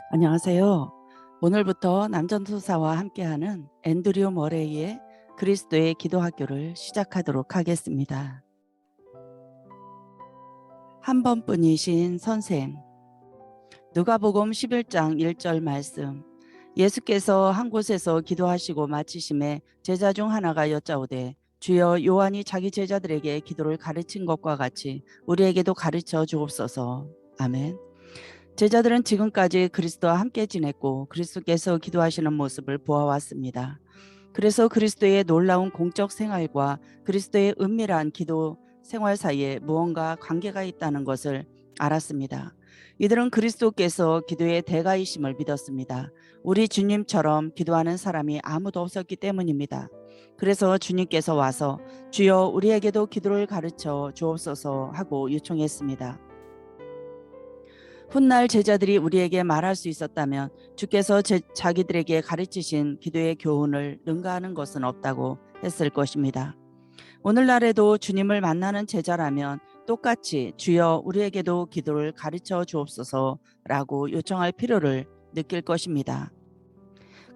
안녕하세요. 오늘부터 남전도사와 함께하는 앤드류 머레이의 그리스도의 기도학교를 시작하도록 하겠습니다. 한 번뿐이신 선생. 누가복음 11장 1절 말씀. 예수께서 한 곳에서 기도하시고 마치심에 제자 중 하나가 여짜오되 주여, 요한이 자기 제자들에게 기도를 가르친 것과 같이 우리에게도 가르쳐 주옵소서. 아멘. 제자들은 지금까지 그리스도와 함께 지냈고 그리스도께서 기도하시는 모습을 보아왔습니다. 그래서 그리스도의 놀라운 공적 생활과 그리스도의 은밀한 기도 생활 사이에 무언가 관계가 있다는 것을 알았습니다. 이들은 그리스도께서 기도의 대가이심을 믿었습니다. 우리 주님처럼 기도하는 사람이 아무도 없었기 때문입니다. 그래서 주님께서 와서 주여, 우리에게도 기도를 가르쳐 주옵소서 하고 요청했습니다. 훗날 제자들이 우리에게 말할 수 있었다면 주께서 자기들에게 가르치신 기도의 교훈을 능가하는 것은 없다고 했을 것입니다. 오늘날에도 주님을 만나는 제자라면 똑같이 주여, 우리에게도 기도를 가르쳐 주옵소서라고 요청할 필요를 느낄 것입니다.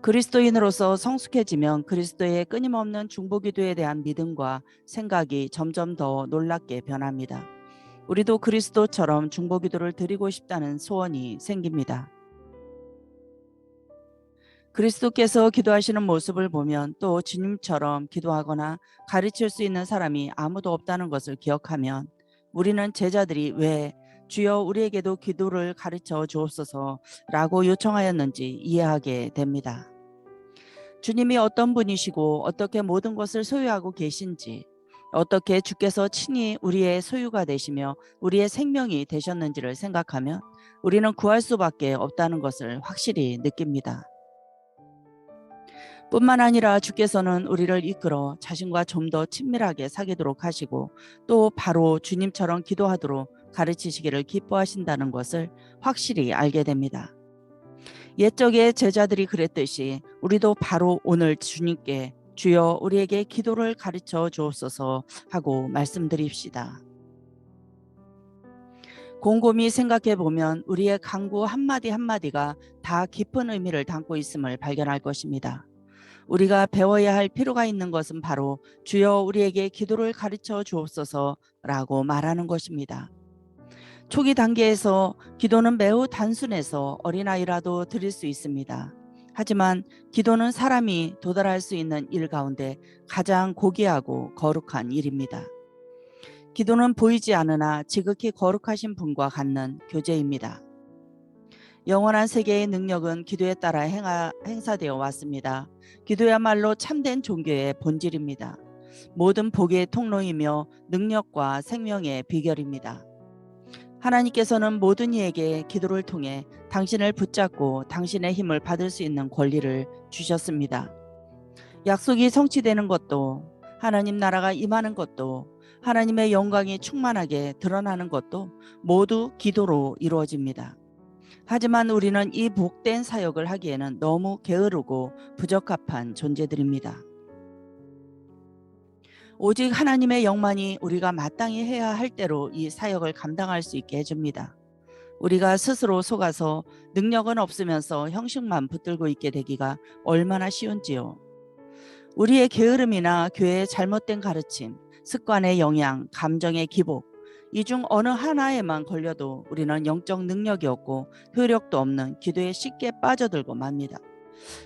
그리스도인으로서 성숙해지면 그리스도의 끊임없는 중보기도에 대한 믿음과 생각이 점점 더 놀랍게 변합니다. 우리도 그리스도처럼 중보기도를 드리고 싶다는 소원이 생깁니다. 그리스도께서 기도하시는 모습을 보면 또 주님처럼 기도하거나 가르칠 수 있는 사람이 아무도 없다는 것을 기억하면 우리는 제자들이 왜 주여, 우리에게도 기도를 가르쳐 주옵소서라고 요청하였는지 이해하게 됩니다. 주님이 어떤 분이시고 어떻게 모든 것을 소유하고 계신지, 어떻게 주께서 친히 우리의 소유가 되시며 우리의 생명이 되셨는지를 생각하면 우리는 구할 수밖에 없다는 것을 확실히 느낍니다. 뿐만 아니라 주께서는 우리를 이끌어 자신과 좀 더 친밀하게 사귀도록 하시고 또 바로 주님처럼 기도하도록 가르치시기를 기뻐하신다는 것을 확실히 알게 됩니다. 옛적의 제자들이 그랬듯이 우리도 바로 오늘 주님께 주여, 우리에게 기도를 가르쳐 주옵소서 하고 말씀드립시다. 곰곰이 생각해 보면 우리의 간구 한마디 한마디가 다 깊은 의미를 담고 있음을 발견할 것입니다. 우리가 배워야 할 필요가 있는 것은 바로 주여, 우리에게 기도를 가르쳐 주옵소서라고 말하는 것입니다. 초기 단계에서 기도는 매우 단순해서 어린아이라도 드릴 수 있습니다. 하지만 기도는 사람이 도달할 수 있는 일 가운데 가장 고귀하고 거룩한 일입니다. 기도는 보이지 않으나 지극히 거룩하신 분과 갖는 교제입니다. 영원한 세계의 능력은 기도에 따라 행사되어 왔습니다. 기도야말로 참된 종교의 본질입니다. 모든 복의 통로이며 능력과 생명의 비결입니다. 하나님께서는 모든 이에게 기도를 통해 당신을 붙잡고 당신의 힘을 받을 수 있는 권리를 주셨습니다. 약속이 성취되는 것도, 하나님 나라가 임하는 것도, 하나님의 영광이 충만하게 드러나는 것도 모두 기도로 이루어집니다. 하지만 우리는 이 복된 사역을 하기에는 너무 게으르고 부적합한 존재들입니다. 오직 하나님의 영만이 우리가 마땅히 해야 할 대로 이 사역을 감당할 수 있게 해줍니다. 우리가 스스로 속아서 능력은 없으면서 형식만 붙들고 있게 되기가 얼마나 쉬운지요. 우리의 게으름이나 교회의 잘못된 가르침, 습관의 영향, 감정의 기복, 이 중 어느 하나에만 걸려도 우리는 영적 능력이 없고 효력도 없는 기도에 쉽게 빠져들고 맙니다.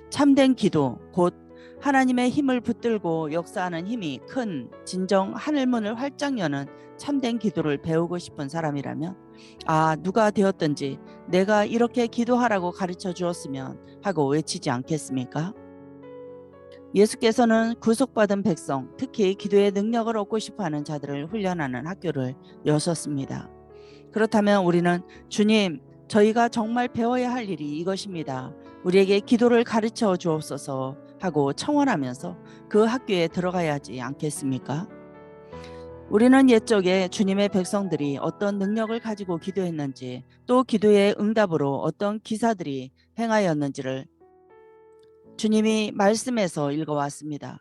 참된 기도, 곧 하나님의 힘을 붙들고 역사하는 힘이 큰 진정 하늘문을 활짝 여는 참된 기도를 배우고 싶은 사람이라면 누가 되었든지 내가 이렇게 기도하라고 가르쳐 주었으면 하고 외치지 않겠습니까? 예수께서는 구속받은 백성, 특히 기도의 능력을 얻고 싶어하는 자들을 훈련하는 학교를 여셨습니다. 그렇다면 우리는 주님, 저희가 정말 배워야 할 일이 이것입니다. 우리에게 기도를 가르쳐 주옵소서 하고 청원하면서 그 학교에 들어가야 하지 않겠습니까? 우리는 옛적에 주님의 백성들이 어떤 능력을 가지고 기도했는지, 또 기도의 응답으로 어떤 기사들이 행하였는지를 주님이 말씀에서 읽어왔습니다.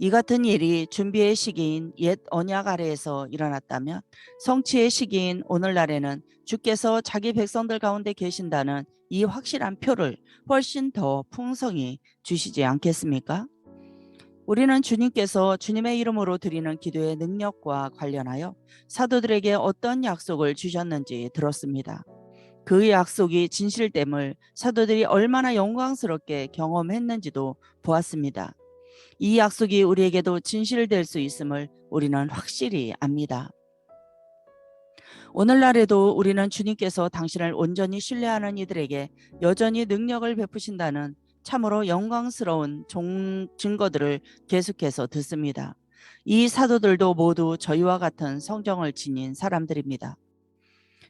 이 같은 일이 준비의 시기인 옛 언약 아래에서 일어났다면 성취의 시기인 오늘날에는 주께서 자기 백성들 가운데 계신다는 이 확실한 표를 훨씬 더 풍성히 주시지 않겠습니까? 우리는 주님께서 주님의 이름으로 드리는 기도의 능력과 관련하여 사도들에게 어떤 약속을 주셨는지 들었습니다. 그 약속이 진실됨을 사도들이 얼마나 영광스럽게 경험했는지도 보았습니다. 이 약속이 우리에게도 진실될 수 있음을 우리는 확실히 압니다. 오늘날에도 우리는 주님께서 당신을 온전히 신뢰하는 이들에게 여전히 능력을 베푸신다는 참으로 영광스러운 증거들을 계속해서 듣습니다. 이 사도들도 모두 저희와 같은 성정을 지닌 사람들입니다.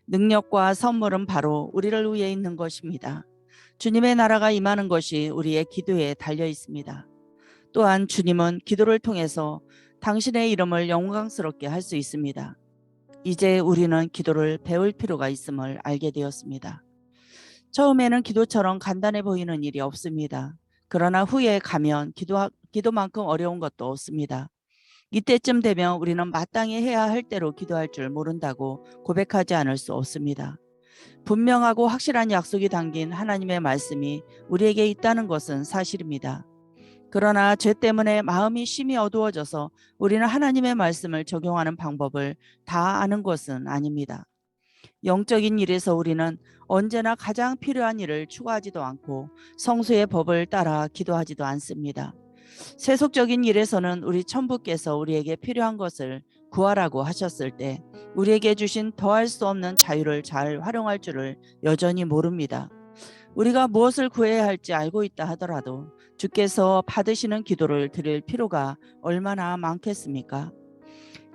능력과 선물은 바로 우리를 위해 있는 것입니다. 주님의 나라가 임하는 것이 우리의 기도에 달려 있습니다. 또한 주님은 기도를 통해서 당신의 이름을 영광스럽게 할 수 있습니다. 이제 우리는 기도를 배울 필요가 있음을 알게 되었습니다. 처음에는 기도처럼 간단해 보이는 일이 없습니다. 그러나 후에 가면 기도만큼 어려운 것도 없습니다. 이때쯤 되면 우리는 마땅히 해야 할 대로 기도할 줄 모른다고 고백하지 않을 수 없습니다. 분명하고 확실한 약속이 담긴 하나님의 말씀이 우리에게 있다는 것은 사실입니다. 그러나 죄 때문에 마음이 심히 어두워져서 우리는 하나님의 말씀을 적용하는 방법을 다 아는 것은 아닙니다. 영적인 일에서 우리는 언제나 가장 필요한 일을 추구하지도 않고 성수의 법을 따라 기도하지도 않습니다. 세속적인 일에서는 우리 천부께서 우리에게 필요한 것을 구하라고 하셨을 때 우리에게 주신 더할 수 없는 자유를 잘 활용할 줄을 여전히 모릅니다. 우리가 무엇을 구해야 할지 알고 있다 하더라도 주께서 받으시는 기도를 드릴 필요가 얼마나 많겠습니까?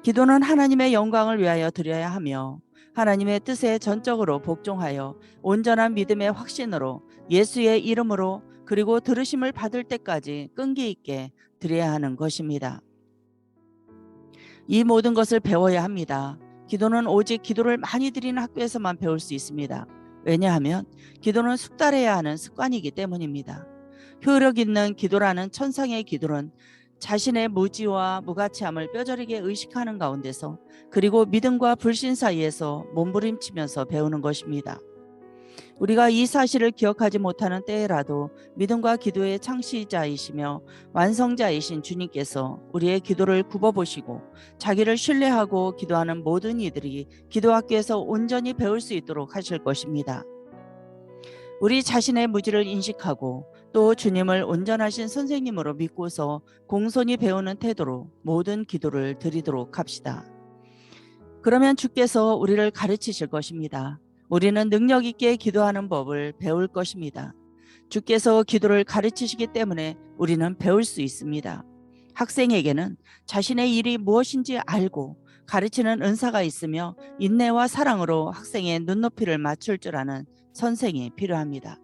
기도는 하나님의 영광을 위하여 드려야 하며 하나님의 뜻에 전적으로 복종하여 온전한 믿음의 확신으로 예수의 이름으로 그리고 들으심을 받을 때까지 끈기 있게 드려야 하는 것입니다. 이 모든 것을 배워야 합니다. 기도는 오직 기도를 많이 드리는 학교에서만 배울 수 있습니다. 왜냐하면 기도는 숙달해야 하는 습관이기 때문입니다. 효력 있는 기도라는 천상의 기도는 자신의 무지와 무가치함을 뼈저리게 의식하는 가운데서 그리고 믿음과 불신 사이에서 몸부림치면서 배우는 것입니다. 우리가 이 사실을 기억하지 못하는 때에라도 믿음과 기도의 창시자이시며 완성자이신 주님께서 우리의 기도를 굽어보시고 자기를 신뢰하고 기도하는 모든 이들이 기도학교에서 온전히 배울 수 있도록 하실 것입니다. 우리 자신의 무지를 인식하고 또 주님을 온전하신 선생님으로 믿고서 공손히 배우는 태도로 모든 기도를 드리도록 합시다. 그러면 주께서 우리를 가르치실 것입니다. 우리는 능력 있게 기도하는 법을 배울 것입니다. 주께서 기도를 가르치시기 때문에 우리는 배울 수 있습니다. 학생에게는 자신의 일이 무엇인지 알고 가르치는 은사가 있으며 인내와 사랑으로 학생의 눈높이를 맞출 줄 아는 선생이 필요합니다.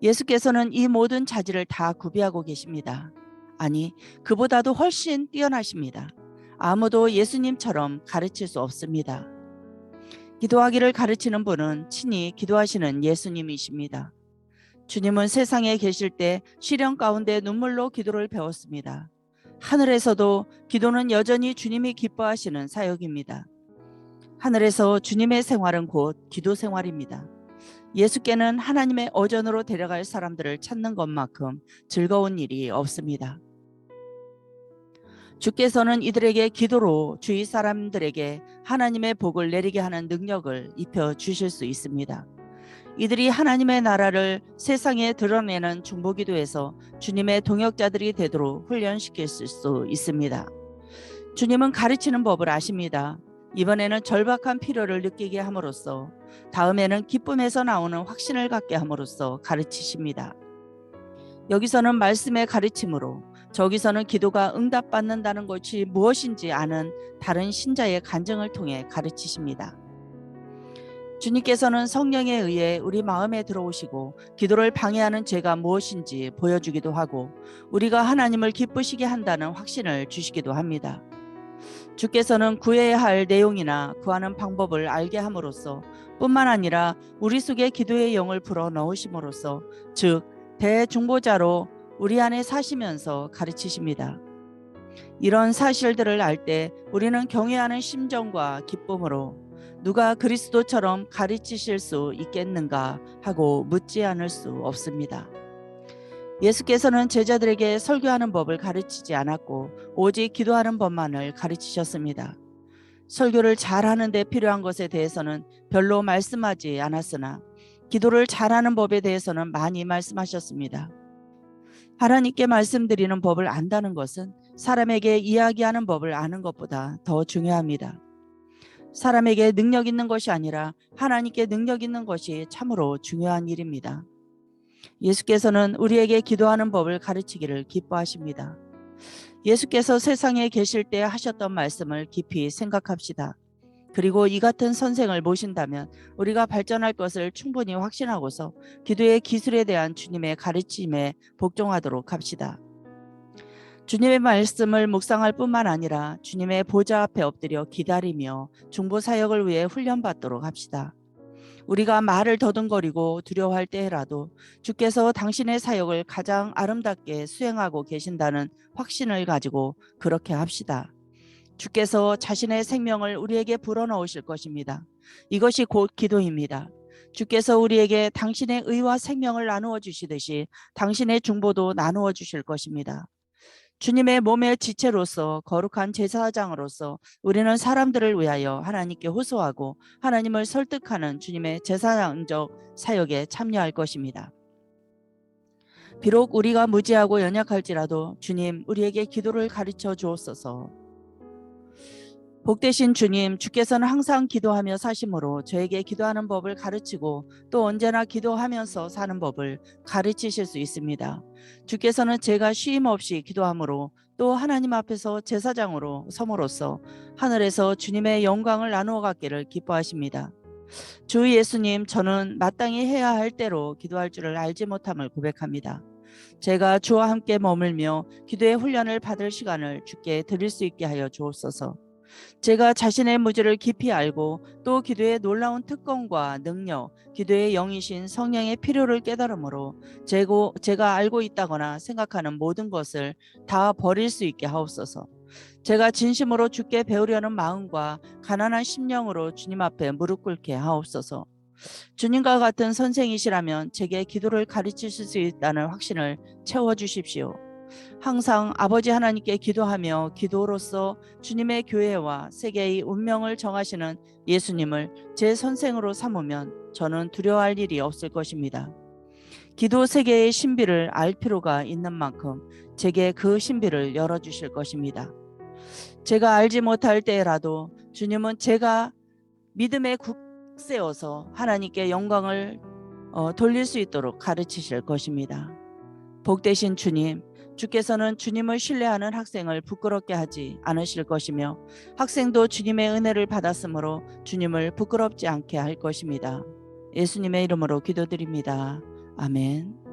예수께서는 이 모든 자질을 다 구비하고 계십니다. 아니, 그보다도 훨씬 뛰어나십니다. 아무도 예수님처럼 가르칠 수 없습니다. 기도하기를 가르치는 분은 친히 기도하시는 예수님이십니다. 주님은 세상에 계실 때 시련 가운데 눈물로 기도를 배웠습니다. 하늘에서도 기도는 여전히 주님이 기뻐하시는 사역입니다. 하늘에서 주님의 생활은 곧 기도 생활입니다. 예수께는 하나님의 어전으로 데려갈 사람들을 찾는 것만큼 즐거운 일이 없습니다. 주께서는 이들에게 기도로 주위 사람들에게 하나님의 복을 내리게 하는 능력을 입혀 주실 수 있습니다. 이들이 하나님의 나라를 세상에 드러내는 중보기도에서 주님의 동역자들이 되도록 훈련시킬 수 있습니다. 주님은 가르치는 법을 아십니다. 이번에는 절박한 필요를 느끼게 함으로써 다음에는 기쁨에서 나오는 확신을 갖게 함으로써 가르치십니다. 여기서는 말씀의 가르침으로 저기서는 기도가 응답받는다는 것이 무엇인지 아는 다른 신자의 간증을 통해 가르치십니다. 주님께서는 성령에 의해 우리 마음에 들어오시고 기도를 방해하는 죄가 무엇인지 보여주기도 하고 우리가 하나님을 기쁘시게 한다는 확신을 주시기도 합니다. 주께서는 구해야 할 내용이나 구하는 방법을 알게 함으로써 뿐만 아니라 우리 속에 기도의 영을 불어 넣으심으로써 즉 대중보자로 우리 안에 사시면서 가르치십니다. 이런 사실들을 알 때 우리는 경외하는 심정과 기쁨으로 누가 그리스도처럼 가르치실 수 있겠는가 하고 묻지 않을 수 없습니다. 예수께서는 제자들에게 설교하는 법을 가르치지 않았고 오직 기도하는 법만을 가르치셨습니다. 설교를 잘하는 데 필요한 것에 대해서는 별로 말씀하지 않았으나 기도를 잘하는 법에 대해서는 많이 말씀하셨습니다. 하나님께 말씀드리는 법을 안다는 것은 사람에게 이야기하는 법을 아는 것보다 더 중요합니다. 사람에게 능력 있는 것이 아니라 하나님께 능력 있는 것이 참으로 중요한 일입니다. 예수께서는 우리에게 기도하는 법을 가르치기를 기뻐하십니다. 예수께서 세상에 계실 때 하셨던 말씀을 깊이 생각합시다. 그리고 이 같은 선생을 모신다면 우리가 발전할 것을 충분히 확신하고서 기도의 기술에 대한 주님의 가르침에 복종하도록 합시다. 주님의 말씀을 묵상할 뿐만 아니라 주님의 보좌 앞에 엎드려 기다리며 중보 사역을 위해 훈련받도록 합시다. 우리가 말을 더듬거리고 두려워할 때라도 주께서 당신의 사역을 가장 아름답게 수행하고 계신다는 확신을 가지고 그렇게 합시다. 주께서 자신의 생명을 우리에게 불어넣으실 것입니다. 이것이 곧 기도입니다. 주께서 우리에게 당신의 의와 생명을 나누어 주시듯이 당신의 중보도 나누어 주실 것입니다. 주님의 몸의 지체로서 거룩한 제사장으로서 우리는 사람들을 위하여 하나님께 호소하고 하나님을 설득하는 주님의 제사장적 사역에 참여할 것입니다. 비록 우리가 무지하고 연약할지라도 주님 우리에게 기도를 가르쳐 주옵소서. 복되신 주님, 주께서는 항상 기도하며 사심으로 저에게 기도하는 법을 가르치고 또 언제나 기도하면서 사는 법을 가르치실 수 있습니다. 주께서는 제가 쉼 없이 기도함으로 또 하나님 앞에서 제사장으로 섬으로써 하늘에서 주님의 영광을 나누어 갖기를 기뻐하십니다. 주 예수님, 저는 마땅히 해야 할 대로 기도할 줄을 알지 못함을 고백합니다. 제가 주와 함께 머물며 기도의 훈련을 받을 시간을 주께 드릴 수 있게 하여 주옵소서. 제가 자신의 무지를 깊이 알고 또 기도의 놀라운 특권과 능력, 기도의 영이신 성령의 필요를 깨달음으로 제가 알고 있다거나 생각하는 모든 것을 다 버릴 수 있게 하옵소서. 제가 진심으로 주께 배우려는 마음과 가난한 심령으로 주님 앞에 무릎 꿇게 하옵소서. 주님과 같은 선생이시라면 제게 기도를 가르치실 수 있다는 확신을 채워주십시오. 항상 아버지 하나님께 기도하며 기도로서 주님의 교회와 세계의 운명을 정하시는 예수님을 제 선생으로 삼으면 저는 두려워할 일이 없을 것입니다. 기도 세계의 신비를 알 필요가 있는 만큼 제게 그 신비를 열어주실 것입니다. 제가 알지 못할 때라도 주님은 제가 믿음에 굳세어서 하나님께 영광을 돌릴 수 있도록 가르치실 것입니다. 복되신 주님, 주께서는 주님을 신뢰하는 학생을 부끄럽게 하지 않으실 것이며 학생도 주님의 은혜를 받았으므로 주님을 부끄럽지 않게 할 것입니다. 예수님의 이름으로 기도드립니다. 아멘.